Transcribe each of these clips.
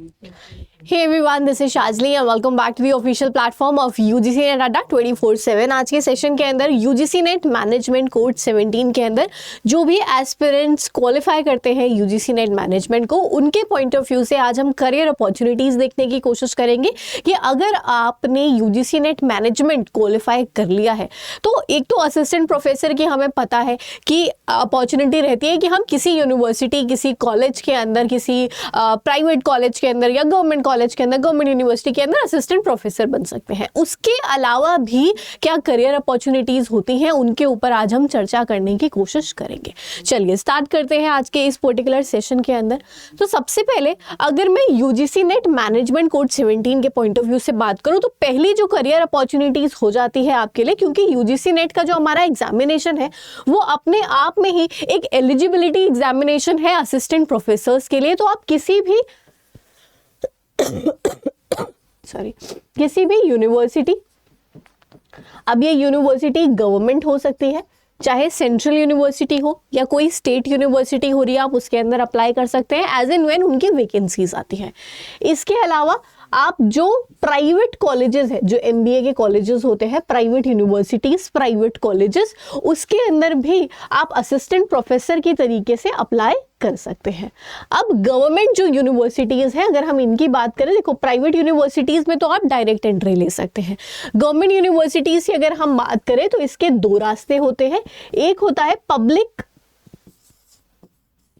Hey everyone, this is Shazli and welcome back to the official platform of UGC Net Adda 24/7। आज के session के अंदर UGC Net management code 17 के अंदर जो भी एस्पिरेंट्स क्वालिफाई करते हैं UGC Net मैनेजमेंट को, उनके पॉइंट ऑफ व्यू से आज हम करियर अपॉर्चुनिटीज देखने की कोशिश करेंगे कि अगर आपने UGC Net मैनेजमेंट क्वालिफाई कर लिया है तो एक तो असिस्टेंट प्रोफेसर की हमें पता है कि अपॉर्चुनिटी रहती है कि हम किसी यूनिवर्सिटी, किसी कॉलेज के अंदर, किसी प्राइवेट कॉलेज के अंदर या गवर्नमेंट कॉलेज के अंदर, गवर्नमेंट यूनिवर्सिटी के अंदर असिस्टेंट प्रोफेसर बन सकते हैं। उसके अलावा भी क्या करियर अपॉर्चुनिटीज होती हैं, उनके ऊपर आज हम चर्चा करने की कोशिश करेंगे। चलिए स्टार्ट करते हैं आज के इस पर्टिकुलर सेशन के अंदर। तो सबसे पहले अगर मैं UGC नेट मैनेजमेंट कोड 17 के पॉइंट ऑफ व्यू से बात करूं तो पहली जो करियर अपॉर्चुनिटीज हो जाती है आपके लिए, क्योंकि UGC नेट का जो हमारा एग्जामिनेशन है वो अपने आप में ही एक एलिजिबिलिटी एग्जामिनेशन है असिस्टेंट प्रोफेसर्स के लिए। तो आप किसी भी यूनिवर्सिटी, अब ये यूनिवर्सिटी गवर्नमेंट हो सकती है, चाहे सेंट्रल यूनिवर्सिटी हो या कोई स्टेट यूनिवर्सिटी हो रही है, आप उसके अंदर अप्लाई कर सकते हैं एज एंड व्हेन उनकी वैकेंसीज आती हैं। इसके अलावा आप जो प्राइवेट कॉलेजेस है, जो MBA के कॉलेजेस होते हैं, प्राइवेट यूनिवर्सिटीज, प्राइवेट कॉलेजेस, उसके अंदर भी आप असिस्टेंट प्रोफेसर की तरीके से अप्लाई कर सकते हैं। अब गवर्नमेंट जो यूनिवर्सिटीज हैं, अगर हम इनकी बात करें, देखो प्राइवेट यूनिवर्सिटीज में तो आप डायरेक्ट एंट्री ले सकते हैं। गवर्नमेंट यूनिवर्सिटीज की अगर हम बात करें तो इसके दो रास्ते होते हैं। एक होता है पब्लिक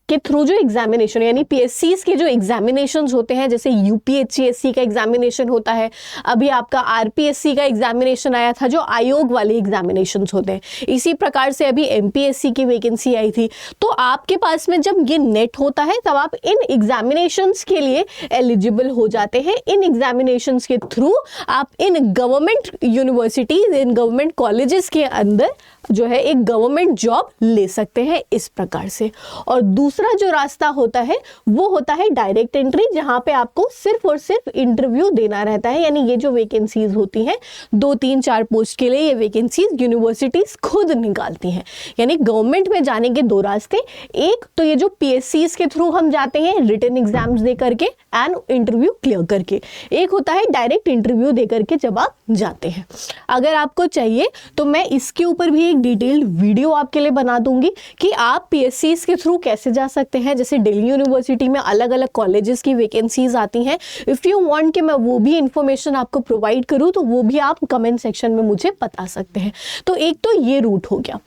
के थ्रू जो एग्जामिनेशन, यानी PSCs के जो एग्जामिनेशंस होते हैं, जैसे UPSC का एग्जामिनेशन होता है, अभी आपका RPSC का एग्जामिनेशन आया था जो आयोग वाले एग्जामिनेशंस होते हैं, इसी प्रकार से अभी MPSC की वैकेंसी आई थी। तो आपके पास में जब ये नेट होता है तब आप इन एग्जामिनेशंस के लिए एलिजिबल हो जाते हैं। इन एग्जामिनेशंस के थ्रू आप in government universities, in government colleges के अंदर जो है एक गवर्नमेंट जॉब ले सकते हैं इस प्रकार से। और दूसरा जो रास्ता होता है वो होता है डायरेक्ट एंट्री, जहां पे आपको सिर्फ और सिर्फ इंटरव्यू देना रहता है। यानी ये जो वैकेंसीज होती हैं 2, 3, 4 पोस्ट के लिए, ये वैकेंसीज यूनिवर्सिटीज खुद निकालती हैं। यानी गवर्नमेंट में जाने के दो रास्ते, एक तो ये जो PSCs के थ्रू हम जाते हैं रिटन एग्जाम्स दे करके एंड इंटरव्यू क्लियर करके, एक होता है डायरेक्ट इंटरव्यू दे करके जब आप जाते हैं। अगर आपको चाहिए तो मैं इसके ऊपर भी डिटेल्ड वीडियो आपके लिए बना दूंगी कि आप PSCs के थ्रू कैसे जा सकते हैं। जैसे दिल्ली यूनिवर्सिटी में अलग अलग कॉलेजेस की वैकेंसीज आती हैं। इफ यू वांट कि मैं वो भी इंफॉर्मेशन आपको प्रोवाइड करूं तो वो भी आप कमेंट सेक्शन में मुझे बता सकते हैं। तो एक तो ये रूट हो गया।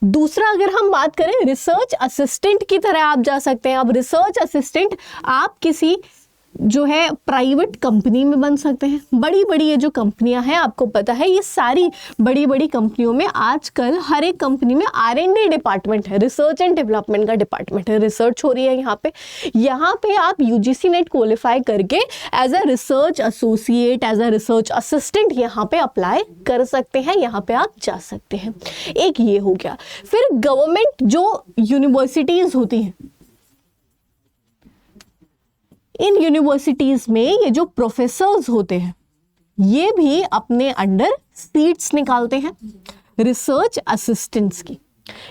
दूसरा अगर हम बात करें, रिसर्च असिस्टेंट की तरह आप जा सकते हैं। अब रिसर्च असिस्टेंट आप किसी जो है प्राइवेट कंपनी में बन सकते हैं। बड़ी बड़ी ये जो कंपनियां हैं, आपको पता है ये सारी बड़ी बड़ी कंपनियों में आजकल हर एक कंपनी में R&D डिपार्टमेंट है, रिसर्च एंड डेवलपमेंट का डिपार्टमेंट है। रिसर्च हो रही है यहाँ पे आप UGC नेट क्वालिफाई करके as a research associate, as a research assistant यहाँ पे अप्लाई कर सकते हैं, यहाँ पे आप जा सकते हैं। एक ये हो गया। फिर गवर्नमेंट जो यूनिवर्सिटीज होती हैं, इन यूनिवर्सिटीज में ये जो प्रोफेसर्स होते हैं ये भी अपने अंडर सीट्स निकालते हैं रिसर्च असिस्टेंट्स की।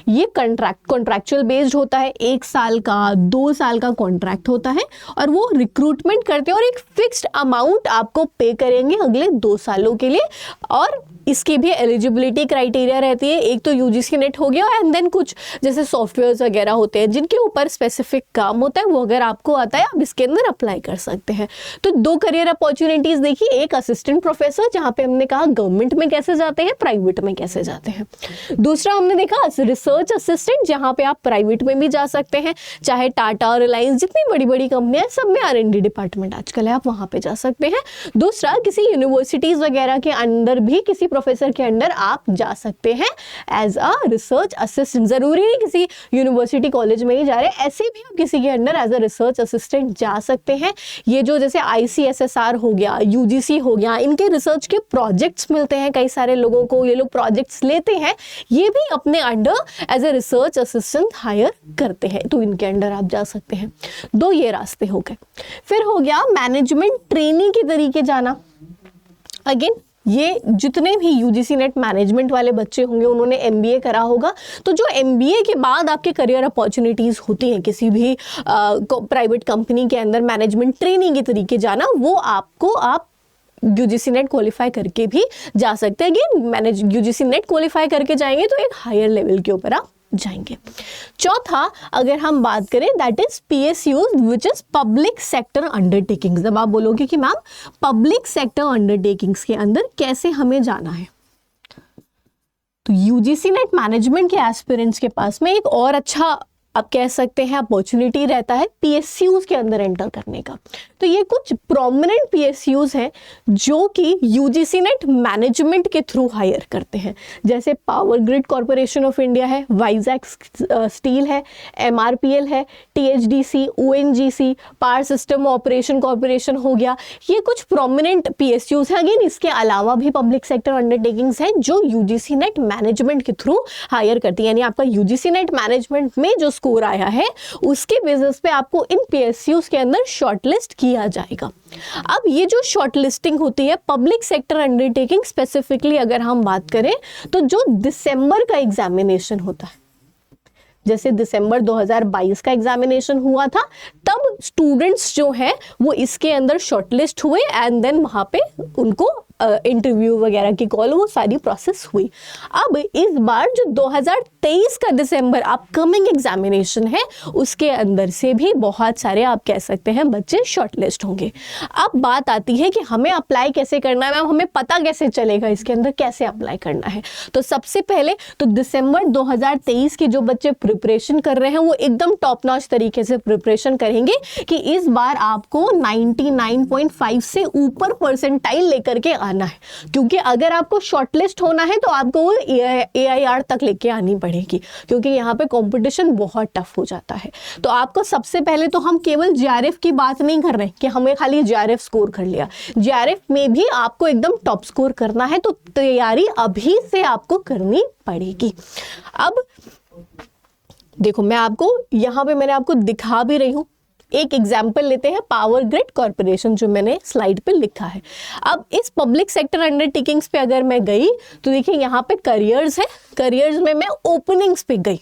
ये कॉन्ट्रैक्चुअल बेस्ड होता है, 1 साल का, 2 साल का कॉन्ट्रैक्ट होता है और वो रिक्रूटमेंट करते हैं और एक फिक्स्ड अमाउंट आपको पे करेंगे अगले 2 सालों के लिए। और इसकी भी एलिजिबिलिटी क्राइटेरिया रहती है। एक तो UGC नेट हो गया एंड देन कुछ जैसे सॉफ्टवेयर्स वगैरह होते हैं जिनके ऊपर स्पेसिफिक काम होता है, वो अगर आपको आता है आप इसके अंदर अप्लाई कर सकते हैं। तो 2 करियर अपॉर्चुनिटीज देखी, एक असिस्टेंट प्रोफेसर जहां पे हमने कहा गवर्नमेंट में कैसे जाते हैं, प्राइवेट में कैसे जाते हैं। दूसरा हमने देखा रिसर्च असिस्टेंट, जहां पे आप प्राइवेट में भी जा सकते हैं, चाहे टाटा, रिलायंस, जितनी बड़ी बड़ी कंपनियां सब में R&D डिपार्टमेंट आजकल है, आप वहां पे जा सकते हैं। दूसरा किसी यूनिवर्सिटीज वगैरह के अंदर भी किसी प्रोफेसर के अंडर आप जा सकते हैं एज अ रिसर्च असिस्टेंट। जरूरी नहीं किसी यूनिवर्सिटी कॉलेज में ही जा रहे, ऐसे भी आप किसी के under as a research assistant जा सकते हैं। ये जो जैसे ICSSR हो गया, UGC हो गया, इनके रिसर्च के प्रोजेक्ट्स मिलते हैं कई सारे लोगों को, ये लोग प्रोजेक्ट्स लेते हैं, ये भी अपने under as a research assistant hire करते हैं, तो इनके अंडर आप जा सकते हैं। 2 ये रास्ते हो गए। फिर हो गया मैनेजमेंट ट्रेनी के तरीके जाना। अगेन ये जितने भी यूजीसी नेट मैनेजमेंट वाले बच्चे होंगे उन्होंने एमबीए करा होगा, तो जो एमबीए के बाद आपके करियर अपॉर्चुनिटीज़ होती हैं किसी भी प्राइवेट कंपनी के अंदर मैनेजमेंट ट्रेनिंग के तरीके जाना, वो आप यूजीसी नेट क्वालिफाई करके भी जा सकते हैं। अगेन यूजीसी नेट क्वालिफाई करके जाएंगे तो एक हायर लेवल के ऊपर आप जाएंगे। चौथा अगर हम बात करें that is PSUs which is public sector undertakings. जब आप बोलोगे कि मैम पब्लिक सेक्टर अंडरटेकिंग्स के अंदर कैसे हमें जाना है, तो यूजीसी नेट मैनेजमेंट के एस्पिरेंट्स के पास में एक और अच्छा आप कह सकते हैं अपॉर्चुनिटी रहता है PSUs के अंदर एंटर करने का। तो ये कुछ प्रोमिनेंट PSUs हैं जो कि यूजीसी नेट मैनेजमेंट के थ्रू हायर करते हैं, जैसे power grid corporation of India है, वाइजैक स्टील है, MRPL है, THDC, ONGC, power system operation corporation हो गया। ये कुछ प्रोमिनेंट PSUs हैं। अगेन इसके अलावा भी पब्लिक सेक्टर अंडरटेकिंग्स हैं जो यूजीसी नेट मैनेजमेंट के थ्रू हायर करती है, यानी आपका यूजीसी नेट मैनेजमेंट में जो स्कोर आया है उसके बेसिस पे आपको इन PSUs के अंदर शॉर्टलिस्ट किया जाएगा। अब ये जो शॉर्टलिस्टिंग होती है पब्लिक सेक्टर अंडरटेकिंग स्पेसिफिकली अगर हम बात करें तो जो दिसंबर का एग्जामिनेशन होता है, जैसे दिसंबर 2022 का एग्जामिनेशन हुआ था, तब स्टूडेंट्स जो हैं वो इसके अंदर शॉर्टलिस्ट हुए एंड देन वहां पे उनको इंटरव्यू वगैरह की कॉल, वो सारी प्रोसेस हुई। अब इस बार जो 2023 का दिसंबर अपकमिंग एग्जामिनेशन है उसके अंदर से भी बहुत सारे आप कह सकते हैं बच्चे शॉर्टलिस्ट होंगे। अब बात आती है कि हमें अप्लाई कैसे करना है, मैम हमें पता कैसे चलेगा इसके अंदर कैसे अप्लाई करना है। तो सबसे पहले तो दिसंबर 2023 के जो बच्चे प्रिपरेशन कर रहे हैं वो एकदम टॉप नॉच तरीके से प्रिपरेशन करेंगे कि इस बार आपको 99.5 से ऊपर परसेंटाइल लेकर के आना है, क्योंकि अगर आपको शॉर्टलिस्ट होना है तो आपको AIR तक लेके आनी पड़ेगी, क्योंकि यहाँ पे कंपटीशन बहुत टफ हो जाता है। तो आपको सबसे पहले तो हम केवल JRF की बात नहीं कर रहे कि हमें खाली JRF स्कोर कर लिया, JRF में भी आपको एकदम टॉप स्कोर करना है, तो तैयारी अभी से आपको करनी पड़ेगी। अब देखो मैं आपको यहाँ पे मैंने आपको दिखा भी रही हूँ, एक एग्जाम्पल लेते हैं पावर ग्रिड कॉरपोरेशन जो मैंने स्लाइड पे लिखा है। अब इस पब्लिक सेक्टर अंडरटेकिंग्स पे अगर मैं गई तो देखिए यहाँ पे करियर्स है, करियर्स में मैं ओपनिंग्स पे गई,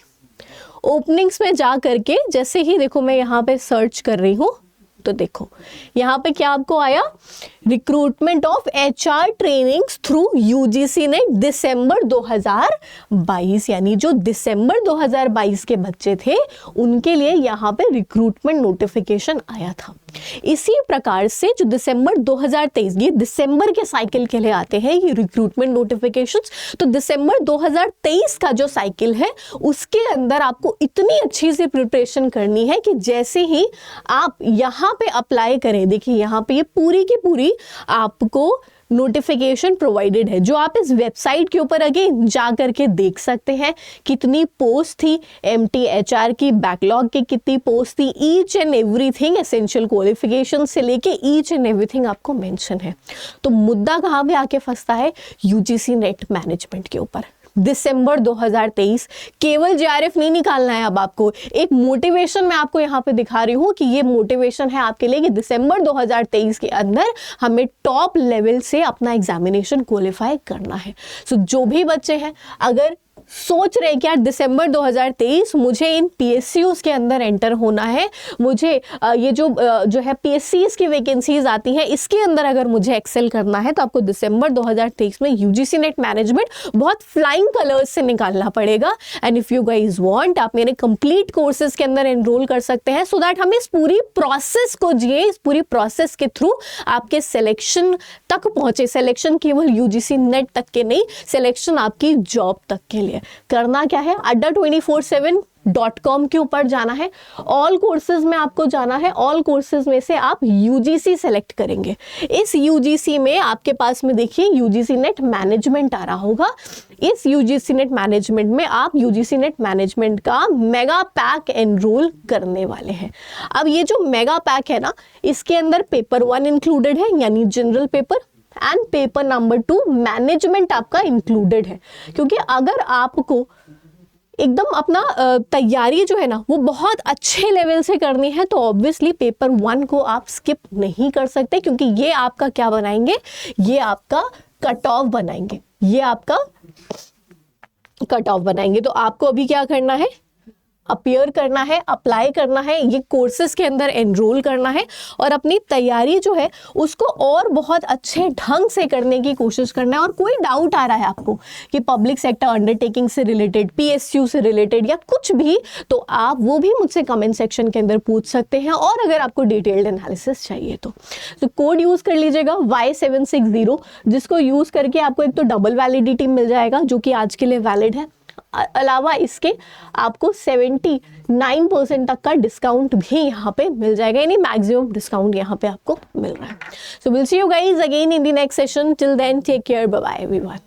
ओपनिंग्स में जा करके जैसे ही देखो मैं यहाँ पे सर्च कर रही हूँ तो देखो यहाँ पे क्या आपको आया, recruitment of HR trainings through UGC NET December 2022, यानी जो दिसंबर 2022 के बच्चे थे उनके लिए यहाँ पे रिक्रूटमेंट नोटिफिकेशन आया था। इसी प्रकार से जो दिसंबर 2023, ये दिसंबर के साइकिल के लिए आते हैं ये रिक्रूटमेंट नोटिफिकेशंस, तो दिसंबर 2023 का जो साइकिल है उसके अंदर आपको इतनी अच्छी सी प्रिपरेशन करनी है कि जैसे ही आप यहाँ पे अप्लाई करें, देखिए यहाँ पे ये पूरी की पूरी आपको नोटिफिकेशन प्रोवाइडेड है जो आप इस वेबसाइट के ऊपर अगेन जा करके देख सकते हैं कितनी पोस्ट थी, MTHR की बैकलॉग की कितनी पोस्ट थी, each and everything essential qualification से लेके ईच एंड एवरीथिंग आपको मेंशन है। तो मुद्दा कहाँ पे आके फंसता है, यूजीसी नेट मैनेजमेंट के ऊपर। दिसंबर 2023 केवल JRF नहीं निकालना है, अब आपको एक मोटिवेशन मैं आपको यहाँ पे दिखा रही हूँ कि ये मोटिवेशन है आपके लिए कि दिसंबर 2023 के अंदर हमें टॉप लेवल से अपना एग्जामिनेशन क्वालिफाई करना है। सो जो भी बच्चे हैं अगर सोच रहे कि यार दिसंबर 2023 मुझे इन PSUs के अंदर एंटर होना है, मुझे ये जो है PSCs की वैकेंसीज आती हैं इसके अंदर अगर मुझे एक्सेल करना है, तो आपको दिसंबर 2023 में यूजीसी नेट मैनेजमेंट बहुत फ्लाइंग कलर्स से निकालना पड़ेगा। And if you guys want, आप मेरे कंप्लीट कोर्सेज के अंदर एनरोल कर सकते हैं, सो दैट हम इस पूरी प्रोसेस को जिए, इस पूरी प्रोसेस के थ्रू आपके सिलेक्शन तक पहुंचे। सिलेक्शन केवल यूजीसी नेट तक के नहीं, सिलेक्शन आपकी जॉब तक के लिए। करना क्या है, adda247.com के ऊपर जाना है, ऑल कोर्सेज में आपको जाना है, ऑल कोर्सेज में से आप यूजीसी सेलेक्ट करेंगे। इस यूजीसी में आपके पास में देखिए यूजीसी नेट मैनेजमेंट आ रहा होगा, इस यूजीसी नेट मैनेजमेंट में आप यूजीसी नेट मैनेजमेंट का मेगा पैक एनरोल करने वाले हैं। अब ये जो मेगा पैक है ना, इसके अंदर पेपर 1 इंक्लूडेड है यानी general paper, and paper number 2 management आपका इंक्लूडेड है। क्योंकि अगर आपको एकदम अपना तैयारी जो है ना वो बहुत अच्छे लेवल से करनी है, तो ऑब्वियसली पेपर 1 को आप स्किप नहीं कर सकते, क्योंकि ये आपका क्या बनाएंगे, ये आपका कट ऑफ बनाएंगे, ये आपका कट ऑफ बनाएंगे। तो आपको अभी क्या करना है, अपीयर करना है, अप्लाई करना है, ये कोर्सेज के अंदर एनरोल करना है और अपनी तैयारी जो है उसको और बहुत अच्छे ढंग से करने की कोशिश करना है। और कोई डाउट आ रहा है आपको कि पब्लिक सेक्टर अंडरटेकिंग से रिलेटेड, पीएसयू से रिलेटेड या कुछ भी, तो आप वो भी मुझसे कमेंट सेक्शन के अंदर पूछ सकते हैं। और अगर आपको डिटेल्ड एनालिसिस चाहिए तो कोड यूज कर लीजिएगा Y760, जिसको यूज करके आपको एक तो डबल वैलिडिटी मिल जाएगा जो कि आज के लिए वैलिड है, अलावा इसके आपको 79% तक का डिस्काउंट भी यहाँ पे मिल जाएगा, यानी मैक्सिमम डिस्काउंट यहाँ पे आपको मिल रहा है। So will see you guys again in the next session, till then take care, bye bye everyone.